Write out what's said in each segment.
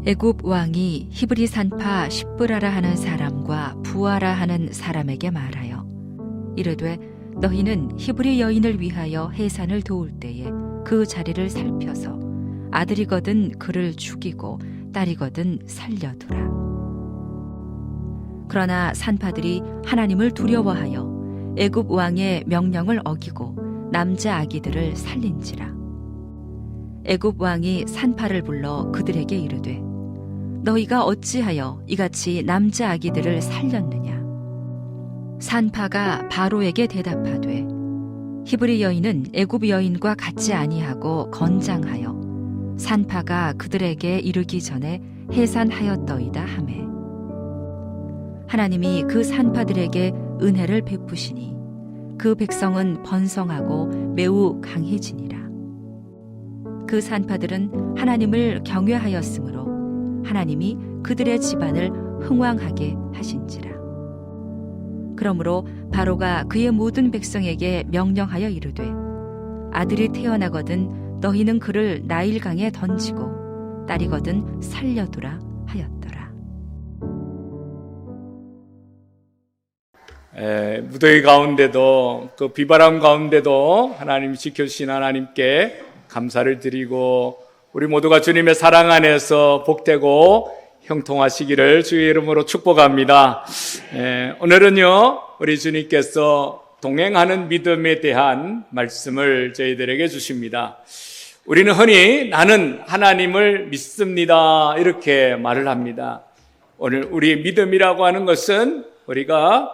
애굽 왕이 히브리 산파 십브라라 하는 사람과 부아라 하는 사람에게 말하여 이르되 너희는 히브리 여인을 위하여 해산을 도울 때에 그 자리를 살펴서 아들이거든 그를 죽이고 딸이거든 살려두라. 그러나 산파들이 하나님을 두려워하여 애굽 왕의 명령을 어기고 남자 아기들을 살린지라. 애굽 왕이 산파를 불러 그들에게 이르되 너희가 어찌하여 이같이 남자 아기들을 살렸느냐? 산파가 바로에게 대답하되 히브리 여인은 애굽 여인과 같지 아니하고 건장하여 산파가 그들에게 이르기 전에 해산하였더이다 하매 하나님이 그 산파들에게 은혜를 베푸시니 그 백성은 번성하고 매우 강해지니라. 그 산파들은 하나님을 경외하였으므로 하나님이 그들의 집안을 흥왕하게 하신지라. 그러므로 바로가 그의 모든 백성에게 명령하여 이르되 아들이 태어나거든 너희는 그를 나일강에 던지고 딸이거든 살려두라 하였더라. 무더위 가운데도 그 비바람 가운데도 하나님이 지켜주신 하나님께 감사를 드리고 우리 모두가 주님의 사랑 안에서 복되고 형통하시기를 주의 이름으로 축복합니다. 오늘은요 우리 주님께서 동행하는 믿음에 대한 말씀을 저희들에게 주십니다. 우리는 흔히 나는 하나님을 믿습니다 이렇게 말을 합니다. 오늘 우리의 믿음이라고 하는 것은 우리가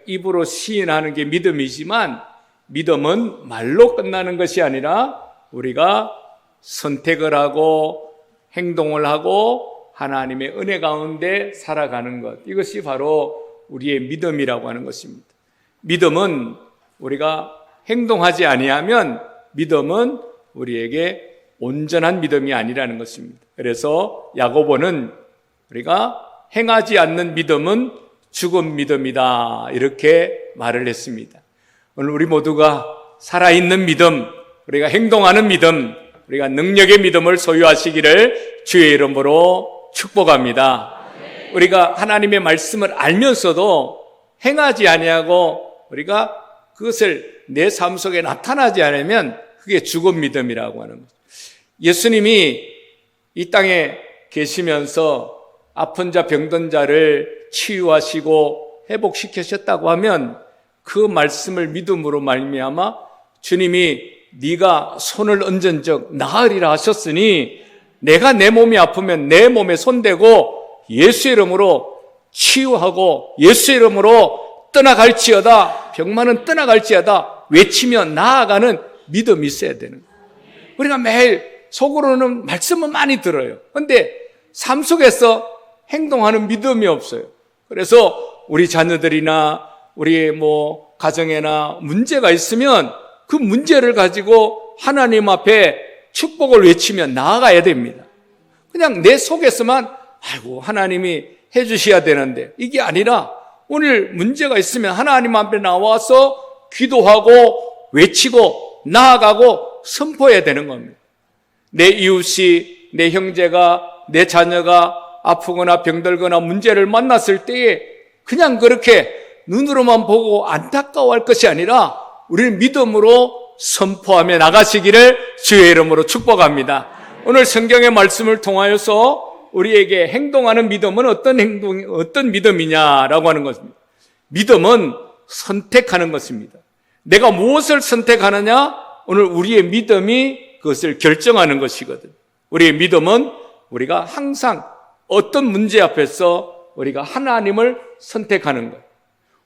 입으로 시인하는 게 믿음이지만 믿음은 말로 끝나는 것이 아니라 우리가 선택을 하고 행동을 하고 하나님의 은혜 가운데 살아가는 것, 이것이 바로 우리의 믿음이라고 하는 것입니다. 믿음은 우리가 행동하지 아니하면 믿음은 우리에게 온전한 믿음이 아니라는 것입니다. 그래서 야고보는 우리가 행하지 않는 믿음은 죽은 믿음이다 이렇게 말을 했습니다. 오늘 우리 모두가 살아있는 믿음, 우리가 행동하는 믿음, 우리가 능력의 믿음을 소유하시기를 주의 이름으로 축복합니다. 우리가 하나님의 말씀을 알면서도 행하지 아니하고 우리가 그것을 내 삶 속에 나타나지 않으면 그게 죽은 믿음이라고 하는 거죠. 예수님이 이 땅에 계시면서 아픈 자 병든 자를 치유하시고 회복시키셨다고 하면 그 말씀을 믿음으로 말미암아 주님이 네가 손을 얹은 적 나으리라 하셨으니 내가 내 몸이 아프면 내 몸에 손대고 예수의 이름으로 치유하고 예수의 이름으로 떠나갈지어다, 병만은 떠나갈지어다 외치며 나아가는 믿음이 있어야 되는 거예요. 우리가 매일 속으로는 말씀은 많이 들어요. 그런데 삶 속에서 행동하는 믿음이 없어요. 그래서 우리 자녀들이나 우리 가정에나 문제가 있으면 그 문제를 가지고 하나님 앞에 축복을 외치며 나아가야 됩니다. 그냥 내 속에서만 아이고 하나님이 해주셔야 되는데 이게 아니라 오늘 문제가 있으면 하나님 앞에 나와서 기도하고 외치고 나아가고 선포해야 되는 겁니다. 내 이웃이, 내 형제가, 내 자녀가 아프거나 병들거나 문제를 만났을 때에 그냥 그렇게 눈으로만 보고 안타까워할 것이 아니라 우리는 믿음으로 선포하며 나가시기를 주의 이름으로 축복합니다. 오늘 성경의 말씀을 통하여서 우리에게 행동하는 믿음은 어떤 믿음이냐라고 하는 것입니다. 믿음은 선택하는 것입니다. 내가 무엇을 선택하느냐? 오늘 우리의 믿음이 그것을 결정하는 것이거든. 우리의 믿음은 우리가 항상 어떤 문제 앞에서 우리가 하나님을 선택하는 것.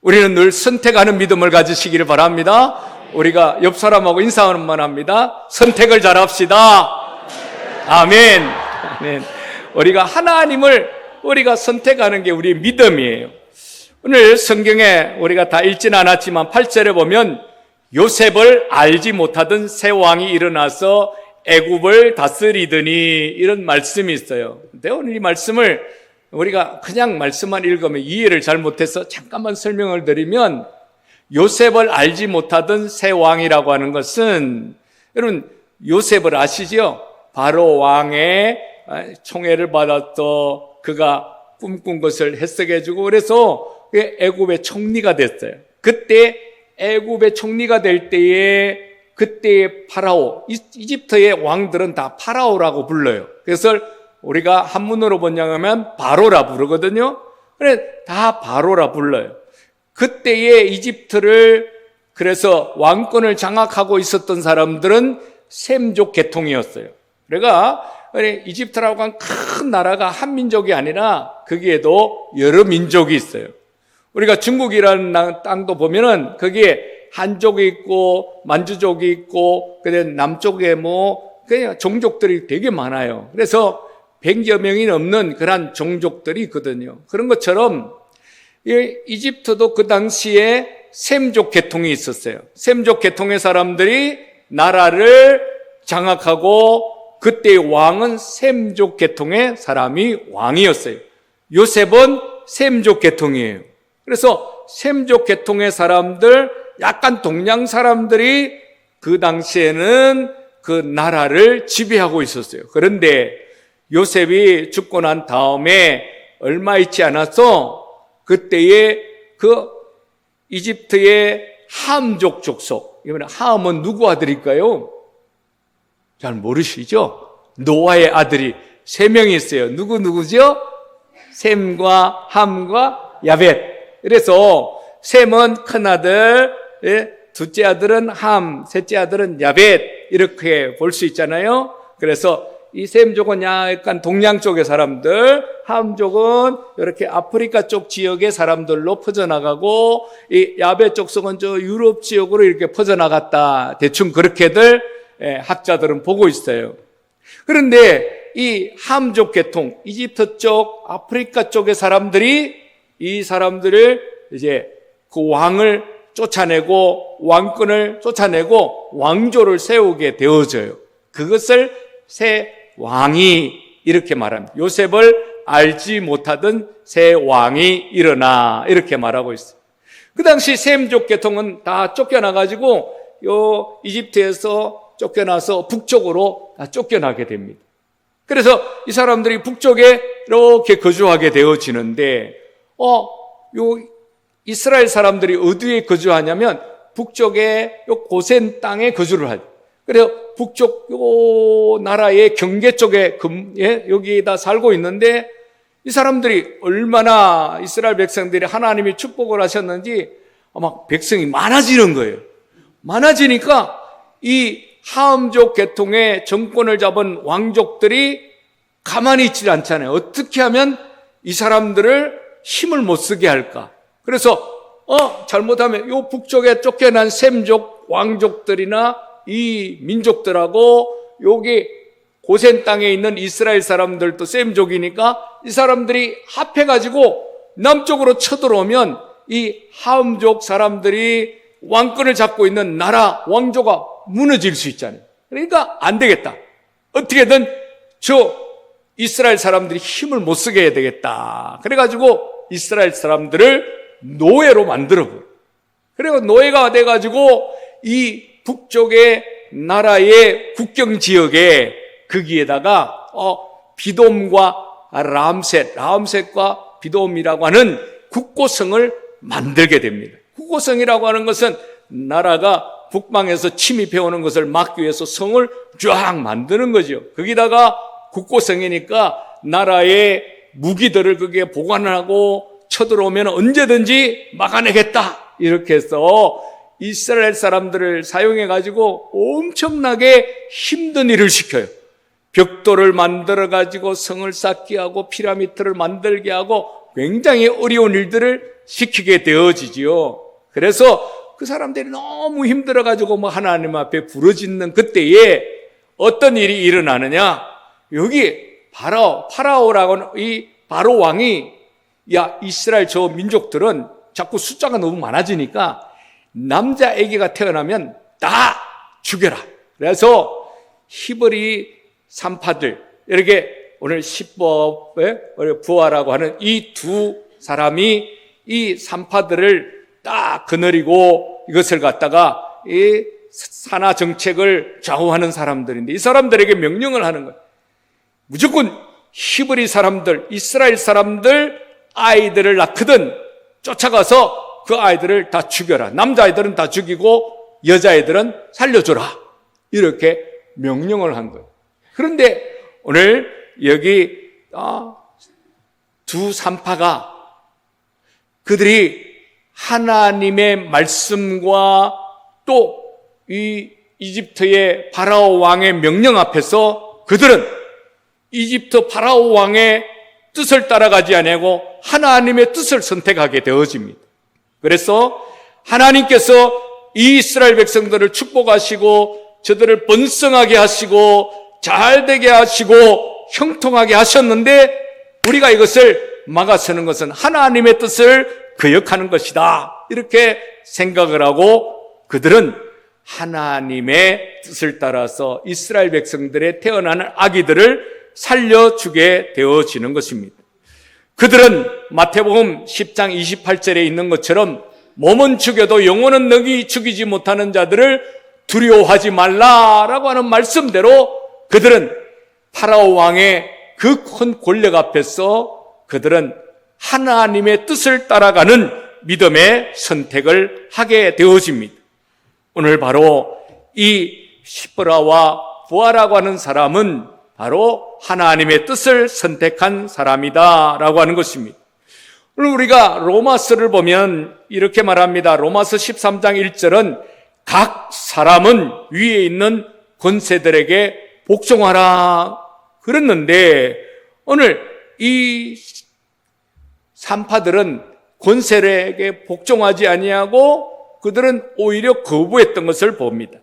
우리는 늘 선택하는 믿음을 가지시기를 바랍니다. 우리가 옆 사람하고 인사만 합니다. 선택을 잘합시다. 아멘. 아멘. 우리가 하나님을 우리가 선택하는 게 우리의 믿음이에요. 오늘 성경에 우리가 다 읽지는 않았지만 8절에 보면 요셉을 알지 못하던 새 왕이 일어나서 애굽을 다스리더니 이런 말씀이 있어요. 근데 오늘 이 말씀을 우리가 그냥 말씀만 읽으면 이해를 잘 못해서 잠깐만 설명을 드리면 요셉을 알지 못하던 새 왕이라고 하는 것은 여러분 요셉을 아시죠? 바로 왕의 총애를 받았어. 그가 꿈꾼 것을 해석해주고 그래서 애굽의 총리가 됐어요. 그때 애굽의 총리가 될 때에 그때의 파라오, 이집트의 왕들은 다 파라오라고 불러요. 그래서 우리가 한문으로 번역하면 바로라 부르거든요. 그래 다 바로라 불러요. 그때의 이집트를 그래서 왕권을 장악하고 있었던 사람들은 셈족 계통이었어요. 그러니까 이집트라고 한 큰 나라가 한 민족이 아니라 거기에도 여러 민족이 있어요. 우리가 중국이라는 땅도 보면은 거기에 한족이 있고 만주족이 있고 그다음에 남쪽에 그냥 종족들이 되게 많아요. 그래서 100여 명이 넘는 그런 종족들이 있거든요. 그런 것처럼 이집트도 그 당시에 셈족 계통이 있었어요. 셈족 계통의 사람들이 나라를 장악하고 그때의 왕은 셈족 계통의 사람이 왕이었어요. 요셉은 셈족 계통이에요. 그래서 셈족 계통의 사람들, 약간 동양 사람들이 그 당시에는 그 나라를 지배하고 있었어요. 그런데 요셉이 죽고 난 다음에 얼마 있지 않아서 그때의 그 이집트의 함족 족속, 함은 누구 아들일까요? 잘 모르시죠? 노아의 아들이 3명이 있어요. 누구죠? 셈과 함과 야벳. 그래서 셈은 큰아들, 둘째 아들은 함, 셋째 아들은 야벳 이렇게 볼 수 있잖아요. 그래서 이 셈족은 약간 동양 쪽의 사람들, 함족은 이렇게 아프리카 쪽 지역의 사람들로 퍼져나가고 이 야벳 족속은 저 유럽 지역으로 이렇게 퍼져나갔다. 대충 그렇게들 학자들은 보고 있어요. 그런데 이 함족 계통, 이집트 쪽, 아프리카 쪽의 사람들이 이 사람들을 이제 그 왕을 쫓아내고 왕권을 쫓아내고 왕조를 세우게 되어져요. 그것을 새 왕이 이렇게 말합니다. 요셉을 알지 못하던 새 왕이 일어나 이렇게 말하고 있어요. 그 당시 셈족 계통은 다 쫓겨나가지고 요 이집트에서 쫓겨나서 북쪽으로 다 쫓겨나게 됩니다. 그래서 이 사람들이 북쪽에 이렇게 거주하게 되어지는데 요 이스라엘 사람들이 어디에 거주하냐면 북쪽에 요 고센 땅에 거주를 하죠. 그래서 북쪽 요 나라의 경계 쪽에 여기다 살고 있는데 이 사람들이 얼마나 이스라엘 백성들이 하나님이 축복을 하셨는지 아마 백성이 많아지는 거예요. 많아지니까 이 함족 계통의 정권을 잡은 왕족들이 가만히 있지 않잖아요. 어떻게 하면 이 사람들을 힘을 못 쓰게 할까? 그래서 잘못하면 요 북쪽에 쫓겨난 셈족 왕족들이나 이 민족들하고 여기 고센 땅에 있는 이스라엘 사람들도 셈족이니까 이 사람들이 합해가지고 남쪽으로 쳐들어오면 이 함족 사람들이 왕권을 잡고 있는 나라 왕조가 무너질 수 있잖아요. 그러니까 안 되겠다. 어떻게든 저 이스라엘 사람들이 힘을 못 쓰게 해야 되겠다. 그래가지고 이스라엘 사람들을 노예로 만들어버려. 그리고 노예가 돼가지고 이 북쪽의 나라의 국경 지역에 거기에다가 비돔과 라암셋과 비돔이라고 하는 국고성을 만들게 됩니다. 국고성이라고 하는 것은 나라가 북방에서 침입해 오는 것을 막기 위해서 성을 쫙 만드는 거죠. 거기다가 국고성이니까 나라의 무기들을 거기에 보관하고 쳐들어오면 언제든지 막아내겠다. 이렇게 해서 이스라엘 사람들을 사용해 가지고 엄청나게 힘든 일을 시켜요. 벽돌을 만들어 가지고 성을 쌓게 하고 피라미드를 만들게 하고 굉장히 어려운 일들을 시키게 되어지지요. 그래서 그 사람들이 너무 힘들어 가지고 하나님 앞에 부르짖는 그때에 어떤 일이 일어나느냐? 여기 파라오라고 하는 이 바로 왕이 이스라엘 저 민족들은 자꾸 숫자가 너무 많아지니까 남자 아기가 태어나면 다 죽여라. 그래서 히브리 산파들, 이렇게 오늘 시법의 부하라고 하는 이 두 사람이 이 산파들을 딱 거느리고 이것을 갖다가 이 산하 정책을 좌우하는 사람들인데 이 사람들에게 명령을 하는 거예요. 무조건 히브리 사람들, 이스라엘 사람들 아이들을 낳거든 쫓아가서 그 아이들을 다 죽여라. 남자아이들은 다 죽이고 여자아이들은 살려줘라. 이렇게 명령을 한 거예요. 그런데 오늘 여기 두 산파가 그들이 하나님의 말씀과 또 이 이집트의 파라오 왕의 명령 앞에서 그들은 이집트 파라오 왕의 뜻을 따라가지 아니하고 하나님의 뜻을 선택하게 되어집니다. 그래서 하나님께서 이 이스라엘 백성들을 축복하시고 저들을 번성하게 하시고 잘되게 하시고 형통하게 하셨는데 우리가 이것을 막아서는 것은 하나님의 뜻을 거역하는 것이다. 이렇게 생각을 하고 그들은 하나님의 뜻을 따라서 이스라엘 백성들의 태어나는 아기들을 살려주게 되어지는 것입니다. 그들은 마태복음 10장 28절에 있는 것처럼 몸은 죽여도 영혼은 능히 죽이지 못하는 자들을 두려워하지 말라라고 하는 말씀대로 그들은 파라오 왕의 그 큰 권력 앞에서 그들은 하나님의 뜻을 따라가는 믿음의 선택을 하게 되어집니다. 오늘 바로 이 시브라와 부아라고 하는 사람은 바로 하나님의 뜻을 선택한 사람이다라고 하는 것입니다. 오늘 우리가 로마서를 보면 이렇게 말합니다. 로마서 13장 1절은 각 사람은 위에 있는 권세들에게 복종하라 그랬는데 오늘 이 산파들은 권세에게 복종하지 아니하고 그들은 오히려 거부했던 것을 봅니다.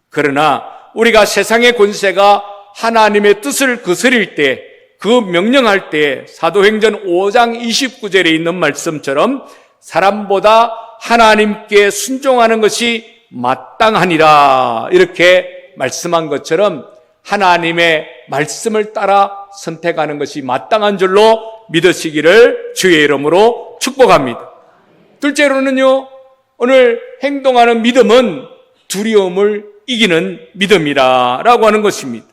그러나 우리가 세상의 권세가 하나님의 뜻을 거스릴 때, 그 명령할 때 사도행전 5장 29절에 있는 말씀처럼 사람보다 하나님께 순종하는 것이 마땅하니라 이렇게 말씀한 것처럼 하나님의 말씀을 따라 선택하는 것이 마땅한 줄로 믿으시기를 주의 이름으로 축복합니다. 둘째로는요, 오늘 행동하는 믿음은 두려움을 이기는 믿음이라고 하는 것입니다.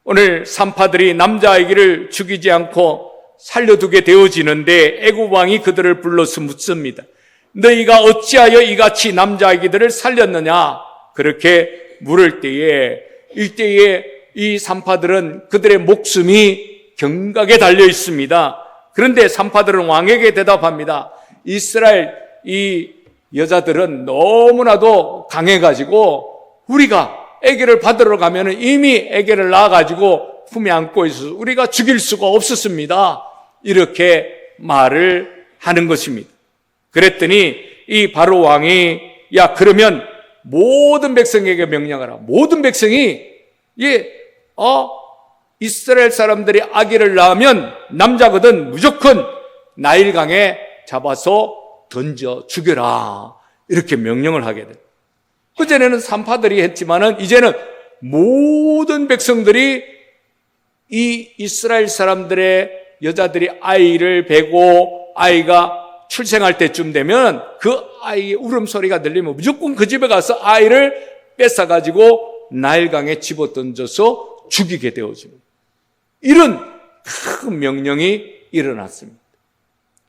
오늘 산파들이 남자아이를 죽이지 않고 살려두게 되어지는데 애굽 왕이 그들을 불러서 묻습니다. 너희가 어찌하여 이같이 남자아이들을 살렸느냐? 그렇게 물을 때에 이때에 이 산파들은 그들의 목숨이 경각에 달려 있습니다. 그런데 산파들은 왕에게 대답합니다. 이스라엘 이 여자들은 너무나도 강해가지고 우리가 아기를 받으러 가면 이미 아기를 낳아가지고 품에 안고 있어서 우리가 죽일 수가 없었습니다. 이렇게 말을 하는 것입니다. 그랬더니 이 바로 왕이 야 그러면 모든 백성에게 명령하라. 모든 백성이 이스라엘 사람들이 아기를 낳으면 남자거든 무조건 나일강에 잡아서 던져 죽여라. 이렇게 명령을 하게 돼요. 그전에는 산파들이 했지만은 이제는 모든 백성들이 이 이스라엘 사람들의 여자들이 아이를 베고 아이가 출생할 때쯤 되면 그 아이의 울음소리가 들리면 무조건 그 집에 가서 아이를 뺏어가지고 나일강에 집어던져서 죽이게 되어집니다. 이런 큰 명령이 일어났습니다.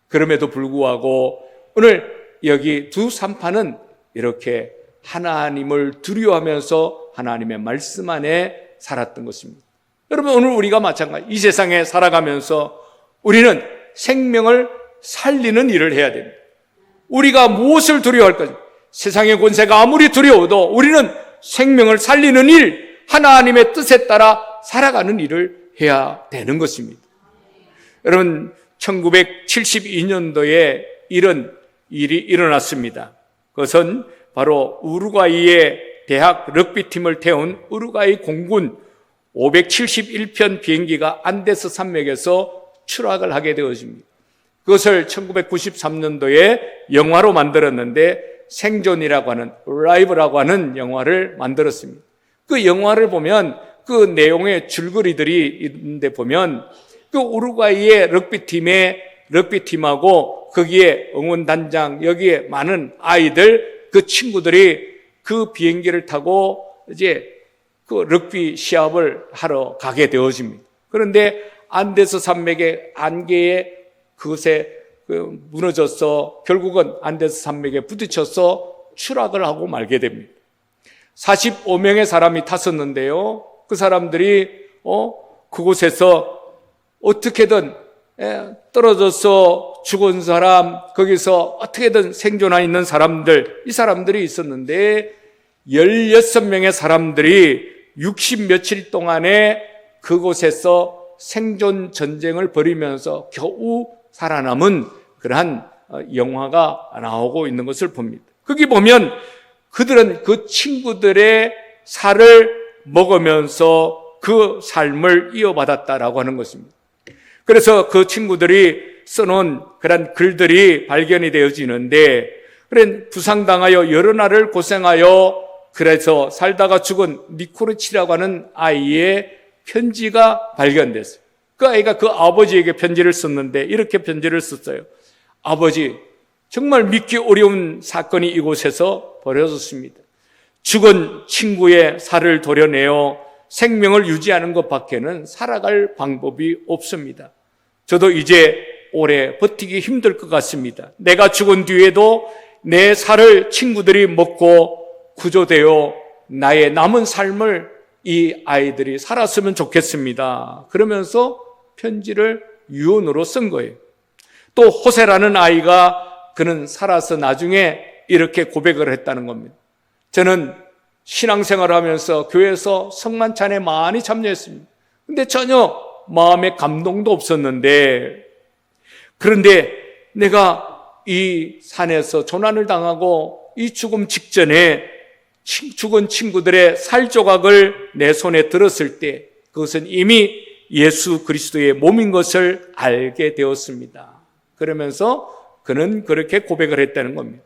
그럼에도 불구하고 오늘 여기 두 산파는 이렇게 하나님을 두려워하면서 하나님의 말씀 안에 살았던 것입니다. 여러분 오늘 우리가 마찬가지 이 세상에 살아가면서 우리는 생명을 살리는 일을 해야 됩니다. 우리가 무엇을 두려워할 것인가? 세상의 권세가 아무리 두려워도 우리는 생명을 살리는 일, 하나님의 뜻에 따라 살아가는 일을 해야 되는 것입니다. 여러분 1972년도에 이런 일이 일어났습니다. 그것은 바로 우루과이의 대학 럭비팀을 태운 우루과이 공군 571편 비행기가 안데스 산맥에서 추락을 하게 되어집니다. 그것을 1993년도에 영화로 만들었는데 생존이라고 하는 라이브라고 하는 영화를 만들었습니다. 그 영화를 보면 그 내용의 줄거리들이 있는데 보면 그 우루과이의 럭비팀하고 거기에 응원단장 여기에 많은 아이들 그 친구들이 그 비행기를 타고 이제 그 럭비 시합을 하러 가게 되어집니다. 그런데 안데스 산맥의 안개에 그것에 무너져서 결국은 안데스 산맥에 부딪혀서 추락을 하고 말게 됩니다. 45명의 사람이 탔었는데요. 그 사람들이 그곳에서 어떻게든 떨어져서 죽은 사람, 거기서 어떻게든 생존해 있는 사람들, 이 사람들이 있었는데 16명의 사람들이 60 며칠 동안에 그곳에서 생존 전쟁을 벌이면서 겨우 살아남은 그러한 영화가 나오고 있는 것을 봅니다. 거기 보면 그들은 그 친구들의 살을 먹으면서 그 삶을 이어받았다라고 하는 것입니다. 그래서 그 친구들이 써놓은 그런 글들이 발견이 되어지는데, 그래 부상당하여 여러 날을 고생하여 그래서 살다가 죽은 니코르치라고 하는 아이의 편지가 발견됐어요. 그 아이가 그 아버지에게 편지를 썼는데 이렇게 편지를 썼어요. 아버지, 정말 믿기 어려운 사건이 이곳에서 벌어졌습니다. 죽은 친구의 살을 도려내어 생명을 유지하는 것밖에는 살아갈 방법이 없습니다. 저도 이제 오래 버티기 힘들 것 같습니다. 내가 죽은 뒤에도 내 살을 친구들이 먹고 구조되어 나의 남은 삶을 이 아이들이 살았으면 좋겠습니다. 그러면서 편지를 유언으로 쓴 거예요. 또 호세라는 아이가 그는 살아서 나중에 이렇게 고백을 했다는 겁니다. 저는 신앙생활을 하면서 교회에서 성만찬에 많이 참여했습니다. 근데 전혀 마음에 감동도 없었는데, 그런데 내가 이 산에서 조난을 당하고 이 죽음 직전에 죽은 친구들의 살조각을 내 손에 들었을 때 그것은 이미 예수 그리스도의 몸인 것을 알게 되었습니다. 그러면서 그는 그렇게 고백을 했다는 겁니다.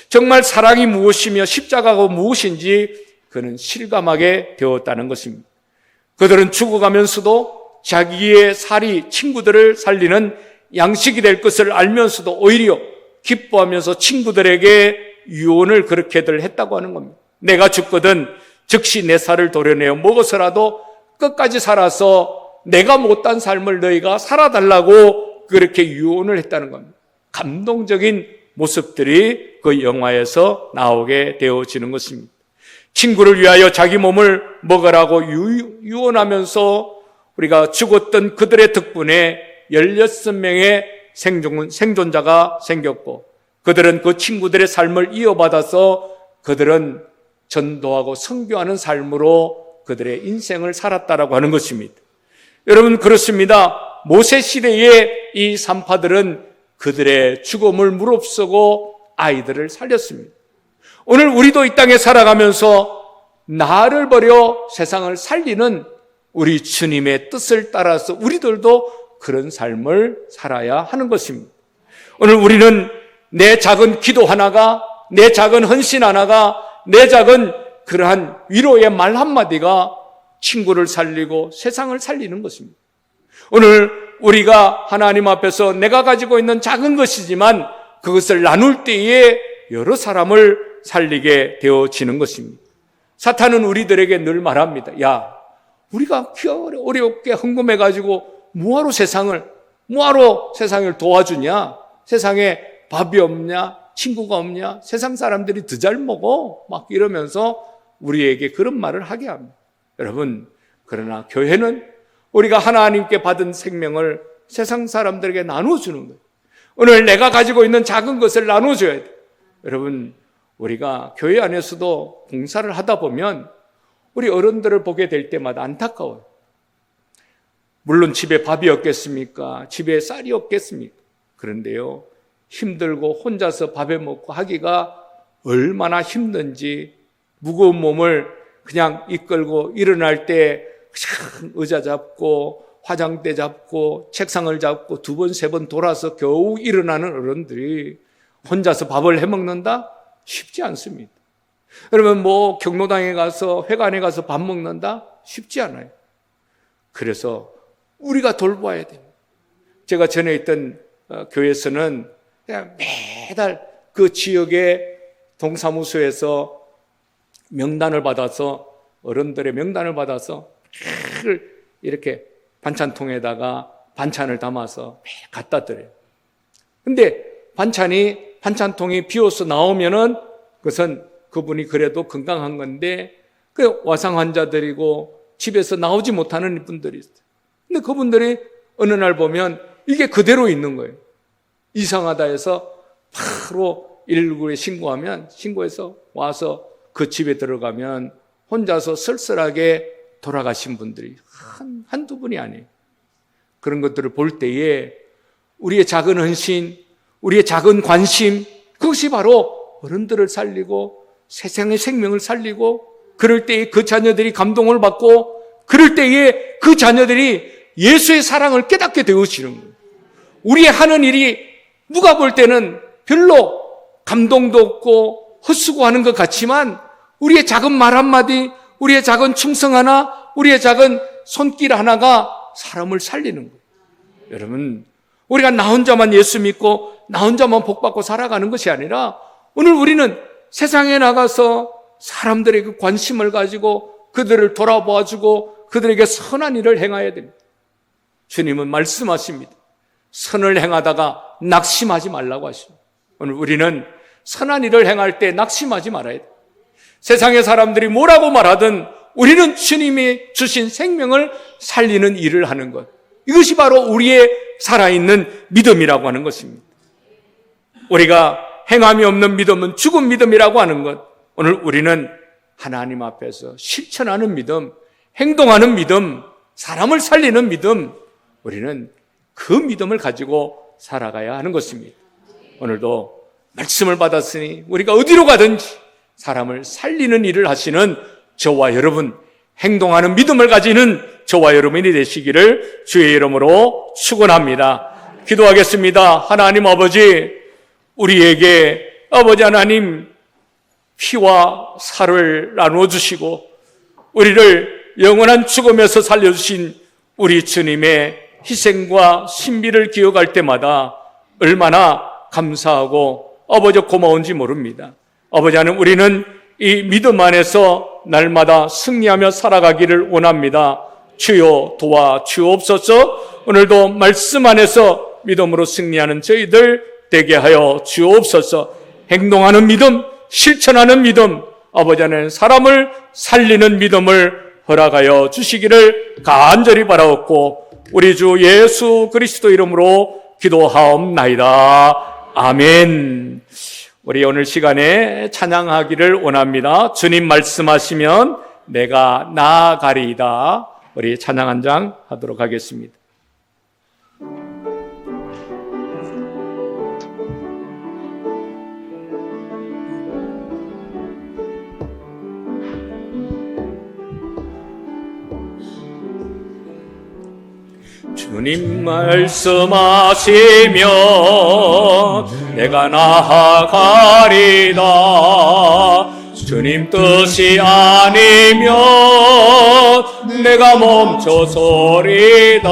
정말 사랑이 무엇이며 십자가가 무엇인지 그는 실감하게 되었다는 것입니다. 그들은 죽어가면서도 자기의 살이 친구들을 살리는 양식이 될 것을 알면서도 오히려 기뻐하면서 친구들에게 유언을 그렇게들 했다고 하는 겁니다. 내가 죽거든 즉시 내 살을 도려내어 먹어서라도 끝까지 살아서 내가 못한 삶을 너희가 살아달라고 그렇게 유언을 했다는 겁니다. 감동적인 모습들이 그 영화에서 나오게 되어지는 것입니다. 친구를 위하여 자기 몸을 먹으라고 유언하면서 우리가 죽었던 그들의 덕분에 16명의 생존자가 생겼고, 그들은 그 친구들의 삶을 이어받아서 그들은 전도하고 선교하는 삶으로 그들의 인생을 살았다라고 하는 것입니다. 여러분, 그렇습니다. 모세 시대의 이 산파들은 그들의 죽음을 무릅쓰고 아이들을 살렸습니다. 오늘 우리도 이 땅에 살아가면서 나를 버려 세상을 살리는 우리 주님의 뜻을 따라서 우리들도 그런 삶을 살아야 하는 것입니다. 오늘 우리는 내 작은 기도 하나가, 내 작은 헌신 하나가, 내 작은 그러한 위로의 말 한마디가 친구를 살리고 세상을 살리는 것입니다. 오늘 우리가 하나님 앞에서 내가 가지고 있는 작은 것이지만 그것을 나눌 때에 여러 사람을 살리게 되어지는 것입니다. 사탄은 우리들에게 늘 말합니다. 야, 우리가 어렵게 헌금해가지고 뭐하러 세상을 도와주냐? 세상에 밥이 없냐? 친구가 없냐? 세상 사람들이 더 잘 먹어? 막 이러면서 우리에게 그런 말을 하게 합니다. 여러분, 그러나 교회는 우리가 하나님께 받은 생명을 세상 사람들에게 나눠주는 거예요. 오늘 내가 가지고 있는 작은 것을 나눠줘야 돼요. 여러분, 우리가 교회 안에서도 봉사를 하다 보면 우리 어른들을 보게 될 때마다 안타까워요. 물론 집에 밥이 없겠습니까? 집에 쌀이 없겠습니까? 그런데요, 힘들고 혼자서 밥에 먹고 하기가 얼마나 힘든지, 무거운 몸을 그냥 이끌고 일어날 때 의자 잡고 화장대 잡고 책상을 잡고 2번, 3번 돌아서 겨우 일어나는 어른들이 혼자서 밥을 해먹는다? 쉽지 않습니다. 그러면 경로당에 가서 회관에 가서 밥 먹는다? 쉽지 않아요. 그래서 우리가 돌봐야 됩니다. 제가 전에 있던 교회에서는 그냥 매달 그 지역의 동사무소에서 명단을 받아서, 어른들의 명단을 받아서 이렇게 반찬통에다가 반찬을 담아서 매일 갖다 드려요. 근데 반찬통이 비어서 나오면은 그것은 그분이 그래도 건강한 건데 그 와상 환자들이고 집에서 나오지 못하는 분들이 있어요. 근데 그분들이 어느 날 보면 이게 그대로 있는 거예요. 이상하다 해서 바로 119에 신고해서 와서 그 집에 들어가면 혼자서 쓸쓸하게 돌아가신 분들이 한두 분이 아니에요. 그런 것들을 볼 때에 우리의 작은 헌신, 우리의 작은 관심, 그것이 바로 어른들을 살리고 세상의 생명을 살리고, 그럴 때에 그 자녀들이 감동을 받고, 그럴 때에 그 자녀들이 예수의 사랑을 깨닫게 되어지는 거예요. 우리의 하는 일이 누가 볼 때는 별로 감동도 없고 헛수고하는 것 같지만, 우리의 작은 말 한마디, 우리의 작은 충성 하나, 우리의 작은 손길 하나가 사람을 살리는 거예요. 여러분, 우리가 나 혼자만 예수 믿고 나 혼자만 복받고 살아가는 것이 아니라, 오늘 우리는 세상에 나가서 사람들의 그 관심을 가지고 그들을 돌아보아주고 그들에게 선한 일을 행해야 됩니다. 주님은 말씀하십니다. 선을 행하다가 낙심하지 말라고 하십니다. 오늘 우리는 선한 일을 행할 때 낙심하지 말아야 돼요. 세상의 사람들이 뭐라고 말하든 우리는 주님이 주신 생명을 살리는 일을 하는 것, 이것이 바로 우리의 살아있는 믿음이라고 하는 것입니다. 우리가 행함이 없는 믿음은 죽은 믿음이라고 하는 것, 오늘 우리는 하나님 앞에서 실천하는 믿음, 행동하는 믿음, 사람을 살리는 믿음, 우리는 그 믿음을 가지고 살아가야 하는 것입니다. 오늘도 말씀을 받았으니 우리가 어디로 가든지 사람을 살리는 일을 하시는 저와 여러분, 행동하는 믿음을 가지는 저와 여러분이 되시기를 주의 이름으로 축원합니다. 기도하겠습니다. 하나님 아버지, 우리에게 아버지 하나님 피와 살을 나누어 주시고 우리를 영원한 죽음에서 살려주신 우리 주님의 희생과 신비를 기억할 때마다 얼마나 감사하고 아버지 고마운지 모릅니다. 아버지 하나님, 우리는 이 믿음 안에서 날마다 승리하며 살아가기를 원합니다. 주여 도와주옵소서. 오늘도 말씀 안에서 믿음으로 승리하는 저희들 되게 하여 주옵소서. 행동하는 믿음, 실천하는 믿음, 아버지 하나님 사람을 살리는 믿음을 허락하여 주시기를 간절히 바라옵고 우리 주 예수 그리스도 이름으로 기도하옵나이다. 아멘. 우리 오늘 시간에 찬양하기를 원합니다. 주님 말씀하시면 내가 나아가리이다. 우리 찬양 한 장 하도록 하겠습니다. 주님 말씀하시면 내가 나아가리다. 주님 뜻이 아니면 내가 멈춰서리다.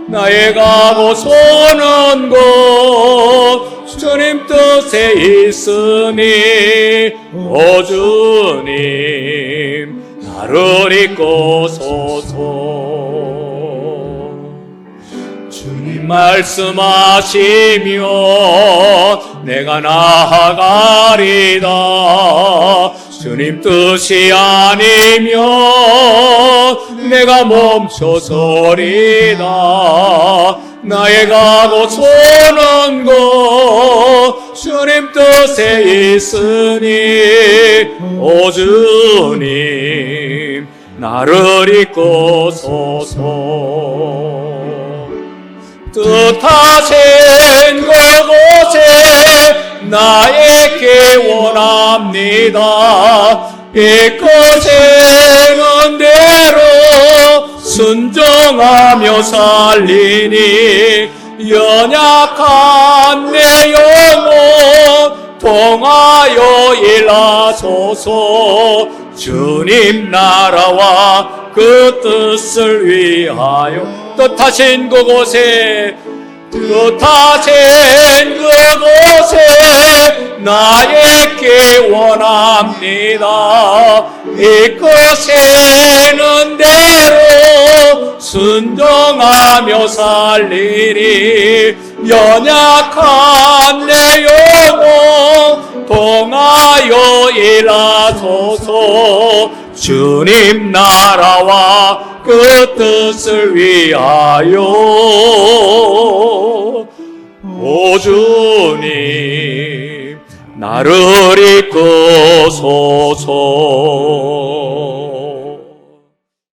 나의 가고 서는 곳 주님 뜻에 있으니 오 주님 나를 이끄소서. 주님 말씀하시면 내가 나아가리다. 주님 뜻이 아니면 내가 멈춰서리다. 나의 가고 서는 곳 주님 뜻에 있으니 오 주님 나를 이끄소서. 뜻하신 그곳에 나에게 원합니다. 이끄시는 대로 순종하며 살리니 연약한 내 영혼 통하여 일하소서. 주님 나라와 그 뜻을 위하여 뜻하신 그곳에 나에게 원합니다. 이끄시는 대로 순종하며 살리니 연약한 내 영혼 통하여 일하소서 주님 나라와 그 뜻을 위하여 오 주님 나를 이끄소서